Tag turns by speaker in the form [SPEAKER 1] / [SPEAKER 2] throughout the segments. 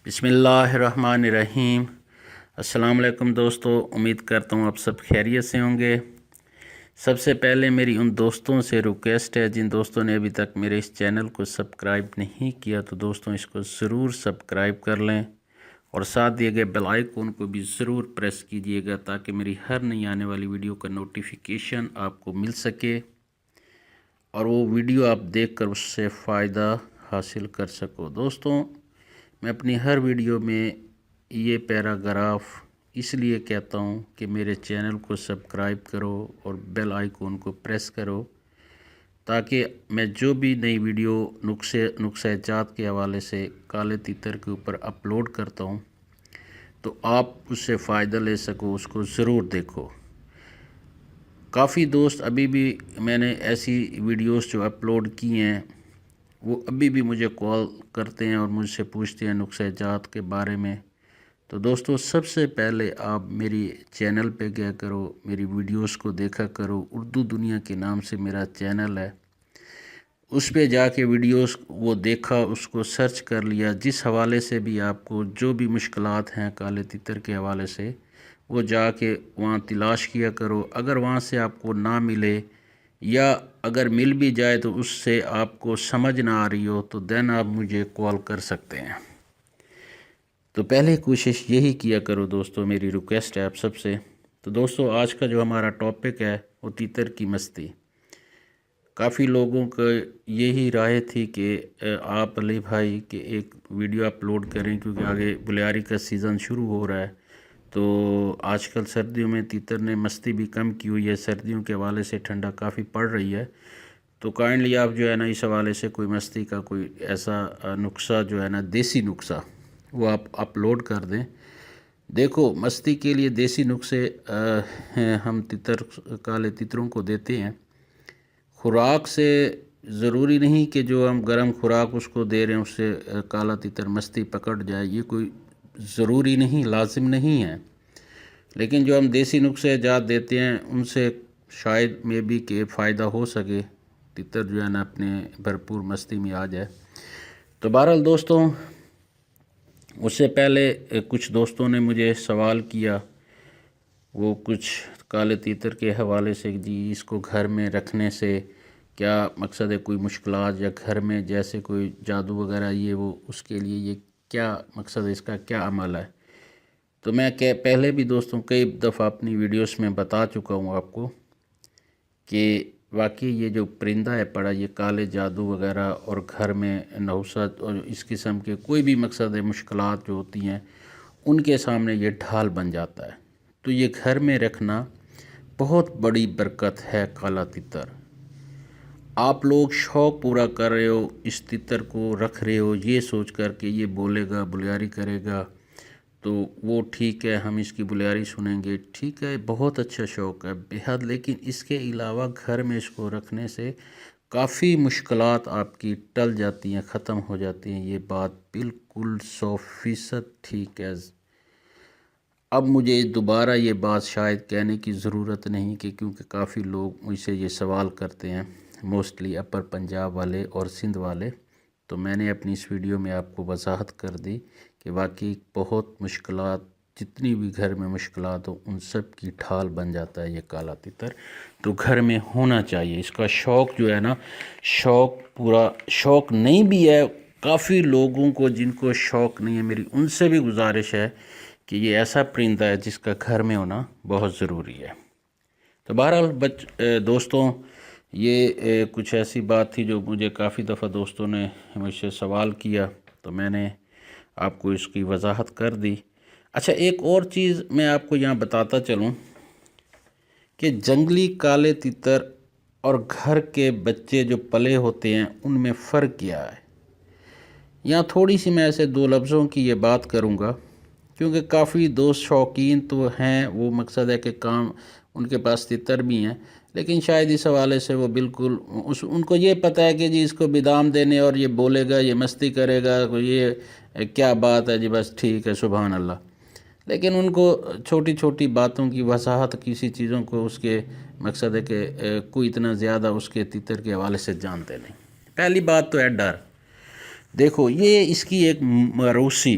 [SPEAKER 1] بسم اللہ الرحمن الرحیم۔ السلام علیکم دوستو، امید کرتا ہوں آپ سب خیریت سے ہوں گے۔ سب سے پہلے میری ان دوستوں سے ریکویسٹ ہے جن دوستوں نے ابھی تک میرے اس چینل کو سبسکرائب نہیں کیا تو دوستوں اس کو ضرور سبسکرائب کر لیں اور ساتھ دیے گئے بیل آئیکن کو بھی ضرور پریس کیجیے گا تاکہ میری ہر نئی آنے والی ویڈیو کا نوٹیفیکیشن آپ کو مل سکے اور وہ ویڈیو آپ دیکھ کر اس سے فائدہ حاصل کر سکو۔ دوستوں، میں اپنی ہر ویڈیو میں یہ پیراگراف اس لیے کہتا ہوں کہ میرے چینل کو سبسکرائب کرو اور بیل آئیکن کو پریس کرو تاکہ میں جو بھی نئی ویڈیو نسخہ جات کے حوالے سے کالے تیتر کے اوپر اپلوڈ کرتا ہوں تو آپ اس سے فائدہ لے سکو، اس کو ضرور دیکھو۔ کافی دوست ابھی بھی میں نے ایسی ویڈیوز جو اپلوڈ کی ہیں وہ ابھی بھی مجھے کال کرتے ہیں اور مجھ سے پوچھتے ہیں نسخہ جات کے بارے میں۔ تو دوستو، سب سے پہلے آپ میری چینل پہ گیا کرو، میری ویڈیوز کو دیکھا کرو۔ اردو دنیا کے نام سے میرا چینل ہے، اس پہ جا کے ویڈیوز وہ دیکھا، اس کو سرچ کر لیا۔ جس حوالے سے بھی آپ کو جو بھی مشکلات ہیں کالے تیتر کے حوالے سے وہ جا کے وہاں تلاش کیا کرو۔ اگر وہاں سے آپ کو نہ ملے یا اگر مل بھی جائے تو اس سے آپ کو سمجھ نہ آ رہی ہو تو دین آپ مجھے کال کر سکتے ہیں۔ تو پہلے کوشش یہی کیا کرو دوستو، میری ریکویسٹ ہے آپ سب سے۔ تو دوستو، آج کا جو ہمارا ٹاپک ہے وہ تیتر کی مستی۔ کافی لوگوں کو یہی رائے تھی کہ آپ علی بھائی کہ ایک ویڈیو اپلوڈ کریں کیونکہ آگے بلیاری کا سیزن شروع ہو رہا ہے، تو آج کل سردیوں میں تیتر نے مستی بھی کم کی ہوئی ہے، سردیوں کے حوالے سے ٹھنڈا کافی پڑ رہی ہے، تو کائنڈلی آپ جو ہے نا اس حوالے سے کوئی مستی کا کوئی ایسا نسخہ جو ہے نا دیسی نسخہ وہ آپ اپلوڈ کر دیں۔ دیکھو، مستی کے لیے دیسی نسخے ہم کالے تیتروں کو دیتے ہیں۔ خوراک سے ضروری نہیں کہ جو ہم گرم خوراک اس کو دے رہے ہیں اس سے کالا تیتر مستی پکڑ جائے، یہ کوئی ضروری نہیں، لازم نہیں ہے، لیکن جو ہم دیسی نسخے جات دیتے ہیں ان سے شاید میں بھی کہ فائدہ ہو سکے، تیتر جو ہے نا اپنے بھرپور مستی میں آ جائے۔ تو بہرحال دوستوں، اس سے پہلے کچھ دوستوں نے مجھے سوال کیا، وہ کچھ کالے تیتر کے حوالے سے، جی اس کو گھر میں رکھنے سے کیا مقصد ہے، کوئی مشکلات یا گھر میں جیسے کوئی جادو وغیرہ یہ وہ، اس کے لیے یہ کیا مقصد ہے، اس کا کیا عمل ہے۔ تو میں پہلے بھی دوستوں کئی دفعہ اپنی ویڈیوز میں بتا چکا ہوں آپ کو کہ واقعی یہ جو پرندہ ہے پڑا، یہ کالے جادو وغیرہ اور گھر میں نحوست اور اس قسم کے کوئی بھی مقصد ہے مشکلات جو ہوتی ہیں ان کے سامنے یہ ڈھال بن جاتا ہے۔ تو یہ گھر میں رکھنا بہت بڑی برکت ہے۔ کالا تیتر آپ لوگ شوق پورا کر رہے ہو، اس تیتر کو رکھ رہے ہو یہ سوچ کر کہ یہ بولے گا، بلیاری کرے گا تو وہ ٹھیک ہے، ہم اس کی بلیاری سنیں گے، ٹھیک ہے، بہت اچھا شوق ہے بےحد، لیکن اس کے علاوہ گھر میں اس کو رکھنے سے کافی مشکلات آپ کی ٹل جاتی ہیں، ختم ہو جاتی ہیں۔ یہ بات بالکل 100% ٹھیک ہے۔ اب مجھے دوبارہ یہ بات شاید کہنے کی ضرورت نہیں کہ کیونکہ کافی لوگ مجھ سے یہ سوال کرتے ہیں، موسٹلی اپر پنجاب والے اور سندھ والے، تو میں نے اپنی اس ویڈیو میں آپ کو وضاحت کر دی کہ واقعی بہت مشکلات، جتنی بھی گھر میں مشکلات ہو ان سب کی ڈھال بن جاتا ہے یہ کالا تیتر۔ تو گھر میں ہونا چاہیے، اس کا شوق جو ہے نا، شوق پورا شوق نہیں بھی ہے، کافی لوگوں کو جن کو شوق نہیں ہے، میری ان سے بھی گزارش ہے کہ یہ ایسا پرندہ ہے جس کا گھر میں ہونا بہت ضروری ہے۔ تو بہرحال دوستوں، یہ کچھ ایسی بات تھی جو مجھے کافی دفعہ دوستوں نے مجھ سے سوال کیا، تو میں نے آپ کو اس کی وضاحت کر دی۔ اچھا، ایک اور چیز میں آپ کو یہاں بتاتا چلوں کہ جنگلی کالے تیتر اور گھر کے بچے جو پلے ہوتے ہیں ان میں فرق کیا ہے۔ یہاں تھوڑی سی میں ایسے دو لفظوں کی یہ بات کروں گا کیونکہ کافی دوست شوقین تو ہیں، وہ مقصد ہے کہ کام ان کے پاس تیتر بھی ہیں، لیکن شاید اس حوالے سے وہ بالکل ان کو یہ پتہ ہے کہ جی اس کو بادام دینے اور یہ بولے گا، یہ مستی کرے گا، یہ کیا بات ہے جی، بس ٹھیک ہے، سبحان اللہ، لیکن ان کو چھوٹی چھوٹی باتوں کی وضاحت، کسی چیزوں کو اس کے مقصد ہے کہ کوئی اتنا زیادہ اس کے تیتر کے حوالے سے جانتے نہیں۔ پہلی بات تو ہے ڈر۔ دیکھو، یہ اس کی ایک موروثی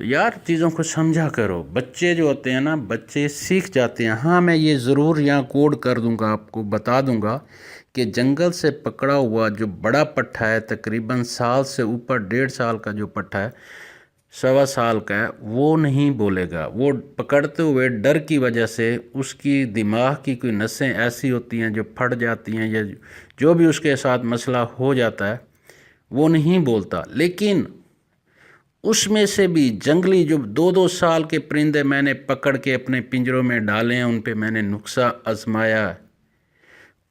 [SPEAKER 1] تو یار چیزوں کو سمجھا کرو. بچے جو ہوتے ہیں نا بچے سیکھ جاتے ہیں. ہاں میں یہ ضرور یہاں کوڈ کر دوں گا, آپ کو بتا دوں گا کہ جنگل سے پکڑا ہوا جو بڑا پٹھا ہے تقریباً سال سے اوپر 1.5 سال کا جو پٹھا ہے 1.25 سال کا ہے وہ نہیں بولے گا. وہ پکڑتے ہوئے ڈر کی وجہ سے اس کی دماغ کی کوئی نسیں ایسی ہوتی ہیں جو پھٹ جاتی ہیں یا جو بھی اس کے ساتھ مسئلہ ہو جاتا ہے وہ نہیں بولتا. لیکن اس میں سے بھی جنگلی جو 2-2 سال کے پرندے میں نے پکڑ کے اپنے پنجروں میں ڈالے ہیں, ان پہ میں نے نسخہ آزمایا,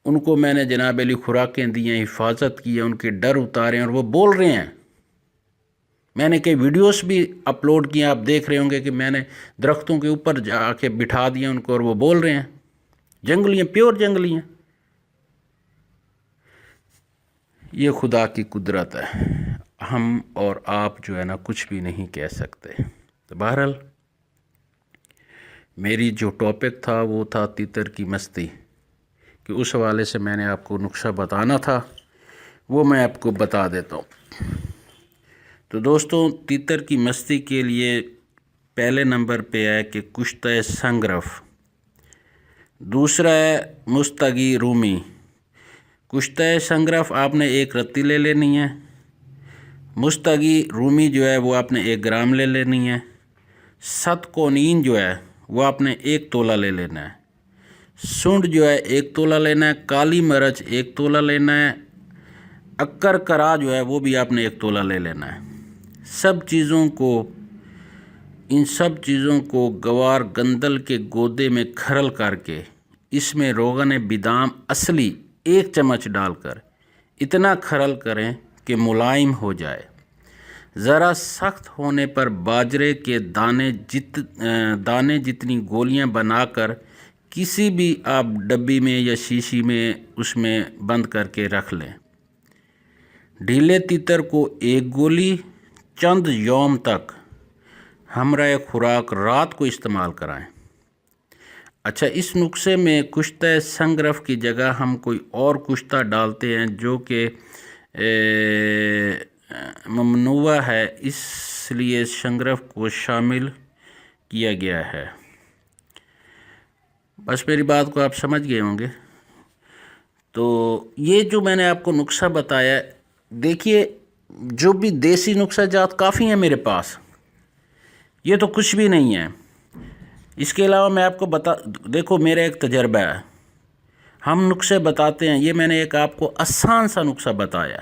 [SPEAKER 1] ان کو میں نے جناب علی خوراکیں دی ہیں, حفاظت کی ہے, ان کے ڈر اتارے ہیں اور وہ بول رہے ہیں. میں نے کئی ویڈیوز بھی اپلوڈ کیے, آپ دیکھ رہے ہوں گے کہ میں نے درختوں کے اوپر جا کے بٹھا دیا ان کو اور وہ بول رہے ہیں. جنگلی ہیں, پیور جنگلی ہیں. یہ خدا کی قدرت ہے, ہم اور آپ جو ہے نا کچھ بھی نہیں کہہ سکتے. تو بہرحال میری جو ٹاپک تھا وہ تھا تیتر کی مستی, کہ اس حوالے سے میں نے آپ کو نقشہ بتانا تھا, وہ میں آپ کو بتا دیتا ہوں. تو دوستوں تیتر کی مستی کے لیے پہلے نمبر پہ ہے کہ کشتہ سنگرف, دوسرا ہے مستگی رومی. کشتہ سنگرف آپ نے 1 رتی لے لینی ہے, مستگی رومی جو ہے وہ آپ نے 1 گرام لے لینی ہے, ست کونین جو ہے وہ آپ نے 1 تولہ لے لینا ہے, سونڈ جو ہے 1 تولہ لینا ہے, کالی مرچ 1 تولہ لینا ہے, اکر کرا جو ہے وہ بھی آپ نے 1 تولہ لے لینا ہے. ان سب چیزوں کو گوار گندل کے گودے میں کھرل کر کے اس میں روغن بادام اصلی 1 چمچ ڈال کر اتنا کھرل کریں کہ ملائم ہو جائے. ذرا سخت ہونے پر باجرے کے دانے جتنی گولیاں بنا کر کسی بھی آپ ڈبی میں یا شیشی میں اس میں بند کر کے رکھ لیں. ڈھیلے تیتر کو 1 گولی چند یوم تک ہمراہ خوراک رات کو استعمال کرائیں. اچھا, اس نسخے میں کشتہ سنگرف کی جگہ ہم کوئی اور کشتہ ڈالتے ہیں جو کہ ممنوع ہے, اس لیے سنگرف کو شامل کیا گیا ہے. بس میری بات کو آپ سمجھ گئے ہوں گے. تو یہ جو میں نے آپ کو نسخہ بتایا, دیکھیے جو بھی دیسی نسخہ جات کافی ہیں میرے پاس, یہ تو کچھ بھی نہیں ہے. اس کے علاوہ میں آپ کو دیکھو میرا ایک تجربہ ہے, ہم نسخے بتاتے ہیں, یہ میں نے ایک آپ کو آسان سا نسخہ بتایا.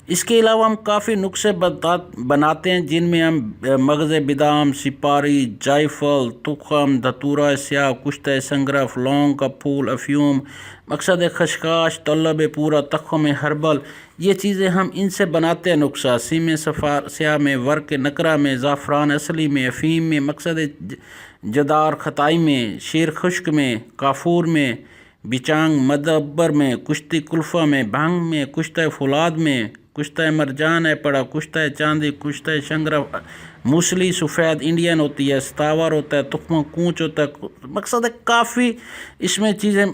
[SPEAKER 1] اس کے علاوہ ہم کافی نسخے بناتے ہیں جن میں ہم مغز بادام, سپاری, جائفل, تخم, دھتورا سیاہ, کشتہ سنگرف, لونگ کا پھول, افیوم, مقصد خشخاش, طلب پورا, تخم ہربل, یہ چیزیں ہم ان سے بناتے ہیں نسخہ. سیم سیاہ میں, ورق نکرہ میں, زعفران اصلی میں, افیم میں, مقصد جدار خطائی میں, شیر خشک میں, کافور میں, بچانگ مدبر میں, کشتی کلفہ میں, بھنگ میں, کشتہ فولاد میں, کشتہ مرجان ہے پڑا, کشتہ چاندی, کشتہ شنگرف, موسلی سفید انڈین ہوتی ہے, ستاور ہوتا ہے, تخم کونچ ہوتا ہے. مقصد ہے کافی اس میں چیزیں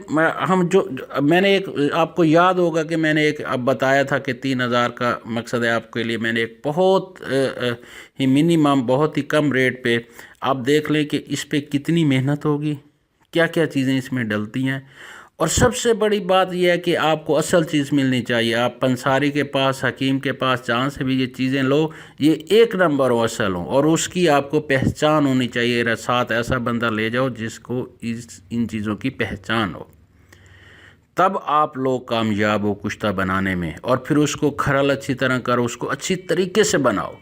[SPEAKER 1] ہم جو میں نے ایک آپ کو یاد ہوگا کہ میں نے ایک اب بتایا تھا کہ 3000 کا مقصد ہے آپ کے لیے میں نے ایک بہت ہی منیمم بہت ہی کم ریٹ پہ آپ دیکھ لیں کہ اس پہ کتنی محنت ہوگی, کیا کیا چیزیں اس میں ڈلتی ہیں. اور سب سے بڑی بات یہ ہے کہ آپ کو اصل چیز ملنی چاہیے. آپ پنساری کے پاس, حکیم کے پاس, جہاں سے بھی یہ چیزیں لو یہ 1 نمبر ہو, اصل ہوں, اور اس کی آپ کو پہچان ہونی چاہیے. ساتھ ایسا بندہ لے جاؤ جس کو ان چیزوں کی پہچان ہو, تب آپ لوگ کامیاب ہو کشتہ بنانے میں. اور پھر اس کو کھرل اچھی طرح کرو, اس کو اچھی طریقے سے بناؤ,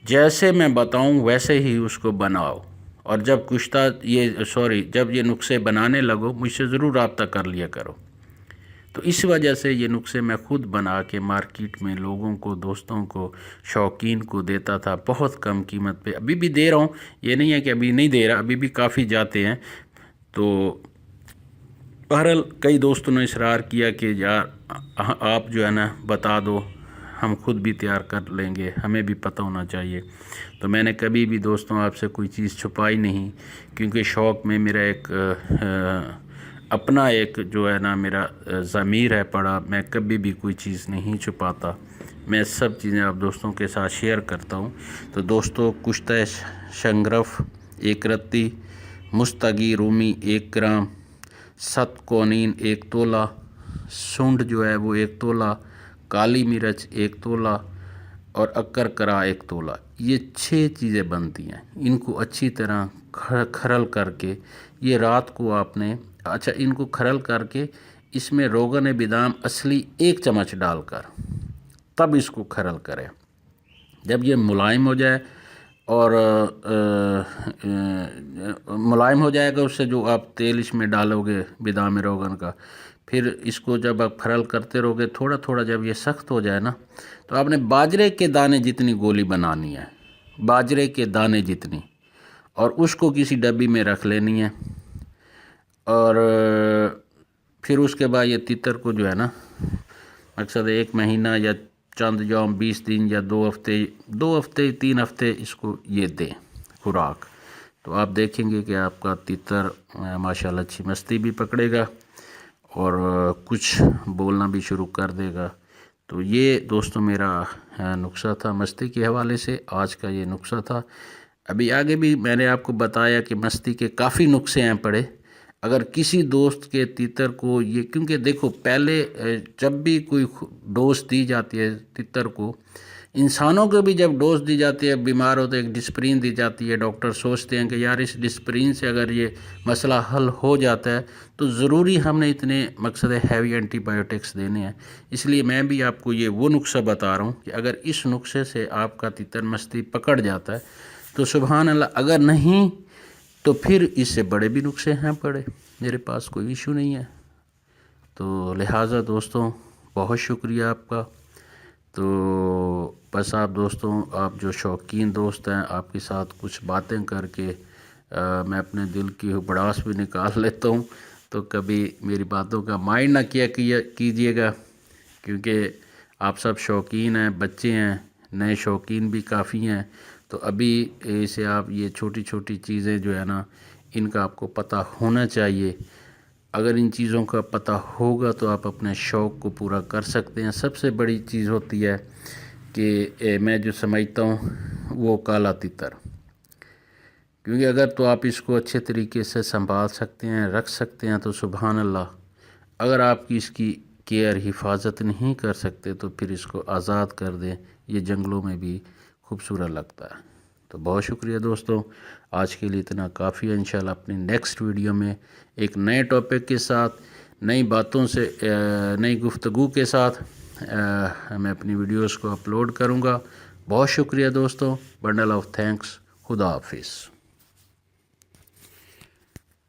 [SPEAKER 1] جیسے میں بتاؤں ویسے ہی اس کو بناؤ. اور جب جب یہ نسخے بنانے لگو مجھ سے ضرور رابطہ کر لیا کرو. تو اس وجہ سے یہ نسخے میں خود بنا کے مارکیٹ میں لوگوں کو, دوستوں کو, شوقین کو دیتا تھا بہت کم قیمت پہ. ابھی بھی دے رہا ہوں, یہ نہیں ہے کہ ابھی نہیں دے رہا, ابھی بھی کافی جاتے ہیں. تو بہرحال کئی دوستوں نے اصرار کیا کہ یار آپ جو ہے نا بتا دو, ہم خود بھی تیار کر لیں گے, ہمیں بھی پتہ ہونا چاہیے. تو میں نے کبھی بھی دوستوں آپ سے کوئی چیز چھپائی نہیں, کیونکہ شوق میں میرا ایک اپنا ایک جو ہے نا میرا ضمیر ہے پڑا, میں کبھی بھی کوئی چیز نہیں چھپاتا. میں سب چیزیں آپ دوستوں کے ساتھ شیئر کرتا ہوں۔ تو دوستو کشتہ شنگرف 1 رتی، مستگی رومی 1 گرام، 7 کونین 1 تولہ، سونڈ جو ہے وہ 1 تولہ، کالی مرچ 1 تولہ اور اکر کرا 1 تولہ۔ یہ 6 چیزیں بنتی ہیں۔ ان کو اچھی طرح کھرل کر کے یہ رات کو آپ نے ان کو کھرل کر کے اس میں روغن بادام اصلی 1 چمچ ڈال کر تب اس کو کھرل کریں۔ جب یہ ملائم ہو جائے اور ملائم ہو جائے گا، اس سے جو آپ تیل اس میں ڈالو گے بادام روغن کا، پھر اس کو جب آپ کھرل کرتے رہو گے تھوڑا تھوڑا، جب یہ سخت ہو جائے نا تو آپ نے باجرے کے دانے جتنی گولی بنانی ہے، باجرے کے دانے جتنی، اور اس کو کسی ڈبی میں رکھ لینی ہے۔ اور پھر اس کے بعد یہ تیتر کو جو ہے نا مقصد 1 مہینہ یا چند جوم 20 دن یا 2 ہفتے 3 ہفتے اس کو یہ دیں خوراک، تو آپ دیکھیں گے کہ آپ کا تیتر ماشاءاللہ اچھی مستی بھی پکڑے گا اور کچھ بولنا بھی شروع کر دے گا۔ تو یہ دوستوں میرا نسخہ تھا مستی کے حوالے سے، آج کا یہ نسخہ تھا۔ ابھی آگے بھی میں نے آپ کو بتایا کہ مستی کے کافی نسخے ہیں پڑے۔ اگر کسی دوست کے تیتر کو یہ، کیونکہ دیکھو پہلے جب بھی کوئی ڈوز دی جاتی ہے تیتر کو، انسانوں کو بھی جب ڈوز دی جاتی ہے، بیمار ہوتے ایک ڈسپرین دی جاتی ہے، ڈاکٹر سوچتے ہیں کہ یار اس ڈسپرین سے اگر یہ مسئلہ حل ہو جاتا ہے تو ضروری ہم نے اتنے مقصد ہیوی اینٹی بایوٹکس دینے ہیں۔ اس لیے میں بھی آپ کو یہ وہ نسخہ بتا رہا ہوں کہ اگر اس نسخے سے آپ کا تیتر مستی پکڑ جاتا ہے تو سبحان اللہ، اگر نہیں تو پھر اس سے بڑے بھی نسخے ہیں پڑے، میرے پاس کوئی ایشو نہیں ہے۔ تو لہٰذا دوستوں بہت شکریہ آپ کا۔ تو بس آپ دوستوں، آپ جو شوقین دوست ہیں، آپ کے ساتھ کچھ باتیں کر کے میں اپنے دل کی بڑاس بھی نکال لیتا ہوں، تو کبھی میری باتوں کا مائنڈ نہ کیجیے گا، کیونکہ آپ سب شوقین ہیں، بچے ہیں، نئے شوقین بھی کافی ہیں۔ تو ابھی اسے آپ یہ چھوٹی چھوٹی چیزیں جو ہے نا، ان کا آپ کو پتہ ہونا چاہیے۔ اگر ان چیزوں کا پتہ ہوگا تو آپ اپنے شوق کو پورا کر سکتے ہیں۔ سب سے بڑی چیز ہوتی ہے کہ میں جو سمجھتا ہوں وہ کالا تیتر، کیونکہ اگر تو آپ اس کو اچھے طریقے سے سنبھال سکتے ہیں، رکھ سکتے ہیں تو سبحان اللہ۔ اگر آپ کی اس کی کیئر حفاظت نہیں کر سکتے تو پھر اس کو آزاد کر دیں، یہ جنگلوں میں بھی خوبصورت لگتا ہے۔ تو بہت شکریہ دوستوں، آج کے لیے اتنا کافی ہے۔ انشاءاللہ اپنی نیکسٹ ویڈیو میں ایک نئے ٹاپک کے ساتھ، نئی باتوں سے، نئی گفتگو کے ساتھ میں اپنی ویڈیوز کو اپلوڈ کروں گا۔ بہت شکریہ دوستوں، بنڈل آف تھینکس، خدا حافظ۔